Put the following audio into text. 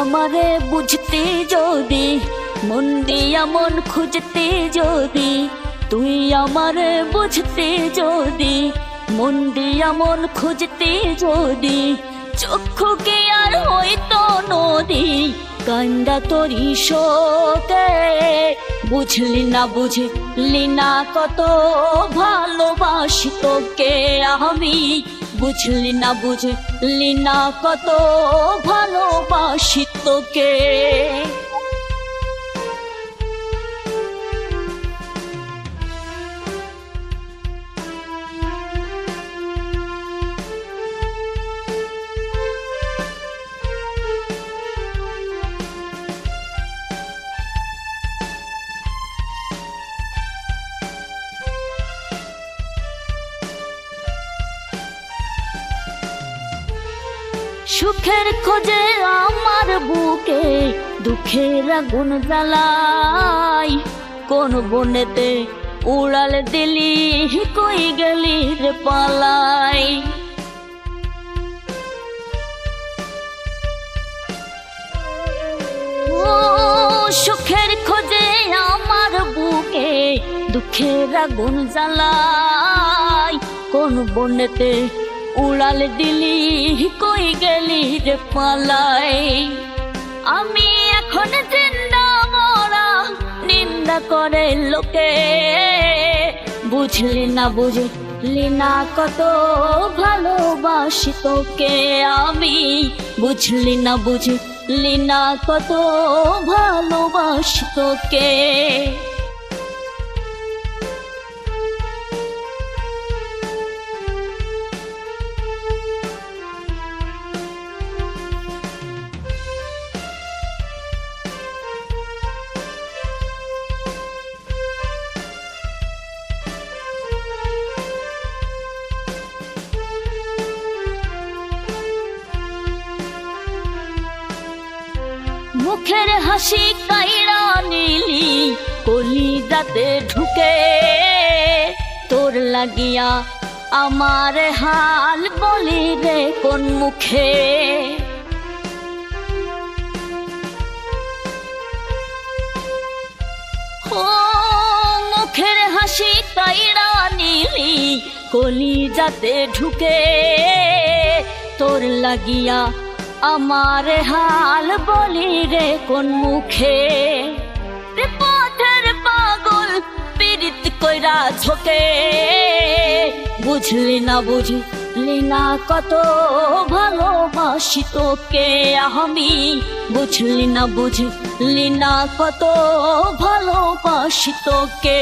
আমারে বুঝতে যদি, মন দিয়া মন খুঁজতে যদি, তুই আমারে বুঝতে যদি, মন দিয়া মন খুঁজতে যদি, চক্ষু কি আর হইতো নদী, কান্দা তোরি শোকে। বুঝলি না বুঝলি না কত ভালোবাসি তোকে আমি, বুঝলি না বুঝলি না কত ভালোবাসি তোকে। সুখের খোঁজে আমার বুকে দুঃখের আগুন জ্বালাই, কোন বনেতে উড়াল দিলি, কই গেলি রে পালাই। ও সুখের খোঁজে আমার বুকে দুঃখের আগুন জ্বালাই, কোন বনেতে উড়াল দিলি, কই গেলি রে পালাই। আমি এখন জিন্দা মরা নিন্দা করে লোকে, বুঝলি না বুঝলি না কত ভালোবাসি তোকে আমি, বুঝলি না বুঝলি না কত ভালোবাসি তোকে। মুখের হাসি কাইরা নিলি, কলিজাতে ঢুকে, তোর লাগিয়া আমার হাল বলি রে কোন মুখে। ও মুখের হাসি কাইরা নিলি, কলিজাতে ঢুকে, তোর লাগিয়া আমার হাল বলি রে কোন মুখে। পথের পাগল পীড়িত কইরা ঝোকে, বুঝলি না বুঝলি না কত ভালোবাসি তোকে আমি, বুঝলি না বুঝলি না কত ভালোবাসি তোকে।